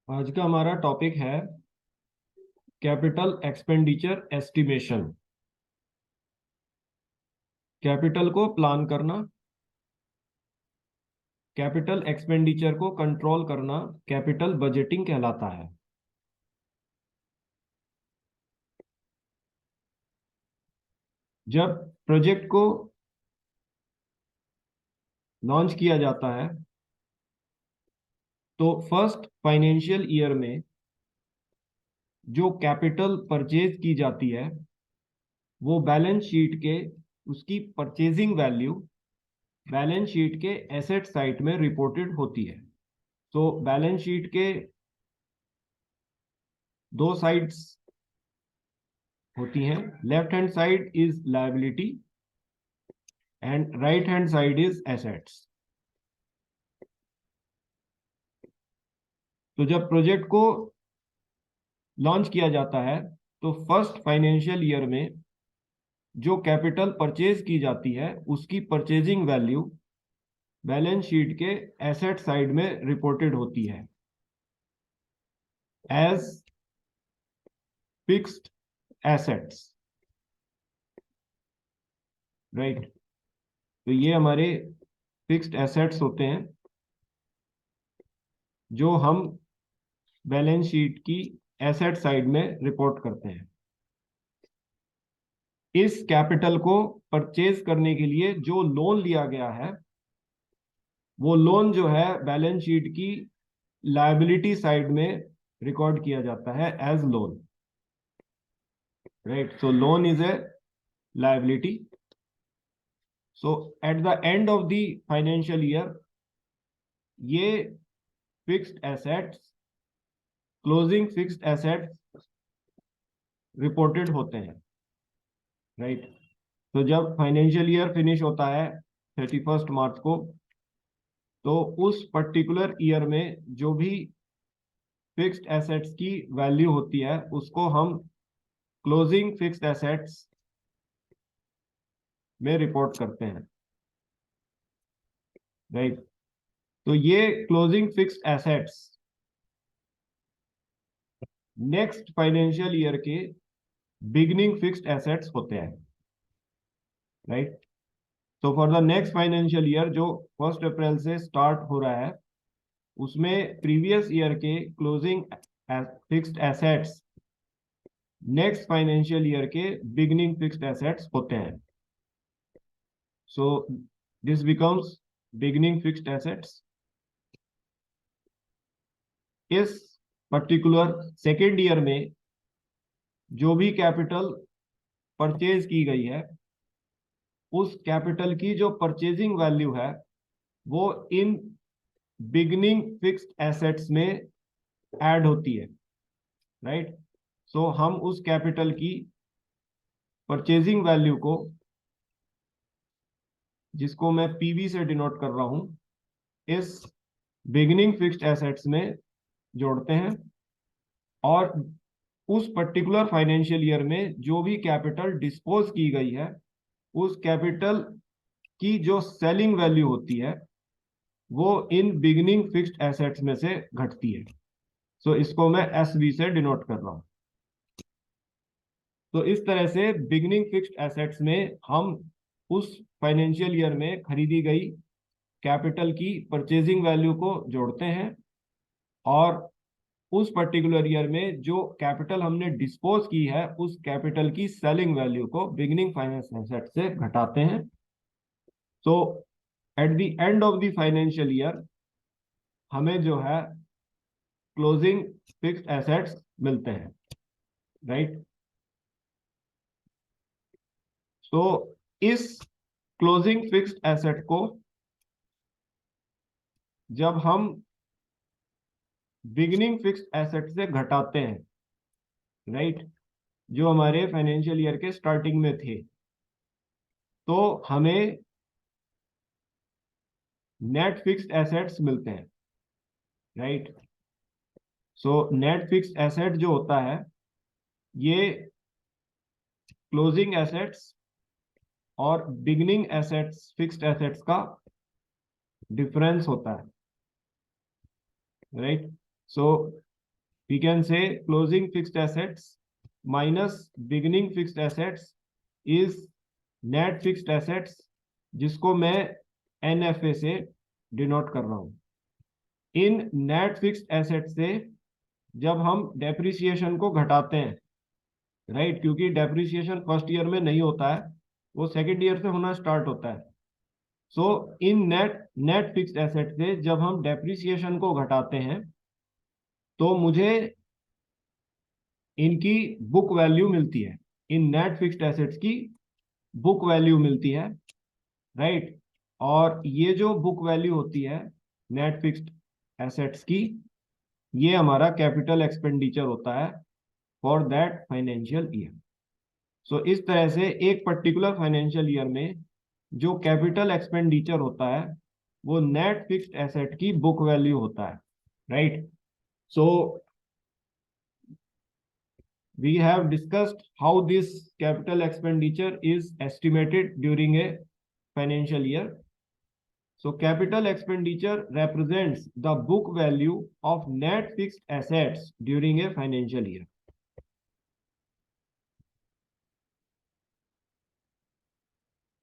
आज का हमारा टॉपिक है कैपिटल एक्सपेंडिचर एस्टिमेशन। कैपिटल को प्लान करना, कैपिटल एक्सपेंडिचर को कंट्रोल करना कैपिटल बजटिंग कहलाता है। जब प्रोजेक्ट को लॉन्च किया जाता है तो फर्स्ट फाइनेंशियल ईयर में जो कैपिटल परचेज की जाती है वो बैलेंस शीट के उसकी परचेजिंग वैल्यू बैलेंस शीट के एसेट साइड में रिपोर्टेड होती है। तो बैलेंस शीट के दो साइड्स होती हैं। Left hand side is liability and right hand side is assets. तो जब प्रोजेक्ट को लॉन्च किया जाता है तो फर्स्ट फाइनेंशियल ईयर में जो कैपिटल परचेज की जाती है उसकी परचेजिंग वैल्यू बैलेंस शीट के एसेट साइड में रिपोर्टेड होती है एज फिक्स्ड एसेट्स। राइट, तो ये हमारे फिक्स्ड एसेट्स होते हैं जो हम बैलेंस शीट की एसेट साइड में रिपोर्ट करते हैं। इस कैपिटल को परचेज करने के लिए जो लोन लिया गया है वो लोन जो है बैलेंस शीट की लायबिलिटी साइड में रिकॉर्ड किया जाता है as loan. Right, so loan is a liability. So at the end of the financial year ये fixed assets, closing fixed assets reported होते हैं। राइट, तो जब फाइनेंशियल ईयर फिनिश होता है 31 मार्च को तो उस पर्टिकुलर ईयर में जो भी फिक्स्ड एसेट्स की वैल्यू होती है उसको हम क्लोजिंग फिक्स्ड एसेट्स में रिपोर्ट करते हैं। राइट, तो ये closing fixed assets next financial year के बिगनिंग फिक्स्ड एसेट्स होते हैं। राइट, तो for the next financial year जो 1 अप्रैल से स्टार्ट हो रहा है उसमें प्रीवियस ईयर के closing fixed assets next financial year के बिगनिंग फिक्स्ड एसेट्स होते हैं। So this becomes beginning fixed assets. इस पर्टिकुलर सेकेंड ईयर में जो भी कैपिटल परचेज की गई है उस कैपिटल की जो परचेजिंग वैल्यू है वो इन बिगनिंग फिक्स्ड एसेट्स में ऐड होती है। राइट, सो हम उस कैपिटल की परचेजिंग वैल्यू को, जिसको मैं पीवी से डिनोट कर रहा हूं, इस बिगनिंग फिक्स्ड एसेट्स में जोड़ते हैं और उस पर्टिकुलर फाइनेंशियल ईयर में जो भी कैपिटल डिस्पोज की गई है उस कैपिटल की जो सेलिंग वैल्यू होती है वो इन बिगनिंग फिक्स्ड एसेट्स में से घटती है। सो इसको मैं एसवी से डिनोट कर रहा हूं। तो इस तरह से बिगनिंग फिक्स्ड एसेट्स में हम उस फाइनेंशियल ईयर में खरीदी गई कैपिटल की परचेजिंग वैल्यू को जोड़ते हैं और उस पर्टिकुलर ईयर में जो कैपिटल हमने डिस्पोज की है उस कैपिटल की सेलिंग वैल्यू को बिगनिंग फाइनेंस एसेट से घटाते हैं। तो eight the end of the financial year हमें जो है क्लोजिंग फिक्स्ड एसेट्स मिलते हैं। राइट, तो इस क्लोजिंग फिक्स्ड एसेट को जब हम बिगनिंग फिक्स्ड एसेट से घटाते हैं, राइट, जो हमारे फाइनेंशियल ईयर के स्टार्टिंग में थे, तो हमें नेट फिक्स्ड एसेट्स मिलते हैं। Right, so net fixed asset जो होता है ये क्लोजिंग एसेट्स और बिगनिंग एसेट्स फिक्स्ड एसेट्स का डिफरेंस होता है। Right, so we can say closing fixed assets minus beginning fixed assets is net fixed assets, जिसको मैं NFA से डिनोट कर रहा हूं. इन नेट फिक्स्ड एसेट से जब हम डेप्रिसिएशन को घटाते हैं, राइट, क्योंकि डेप्रिसिएशन फर्स्ट ईयर में नहीं होता है, वो सेकेंड ईयर से होना स्टार्ट होता है. सो इन नेट फिक्स्ड एसेट से जब हम डेप्रिसिएशन को घटाते हैं तो मुझे इनकी बुक वैल्यू मिलती है. इन नेट फिक्स्ड एसेट्स की बुक वैल्यू मिलती है, राइट. और ये जो बुक वैल्यू होती है नेट फिक्स्ड एसेट्स की, ये हमारा कैपिटल एक्सपेंडिचर होता है फॉर दैट फाइनेंशियल ईयर. सो इस तरह से एक पर्टिकुलर फाइनेंशियल ईयर में जो कैपिटल एक्सपेंडिचर होता है वो नेट फिक्स्ड एसेट की बुक वैल्यू होता है, right. So we have discussed how this capital expenditure is estimated during a financial year. So capital expenditure represents the book value of net fixed assets during a financial year.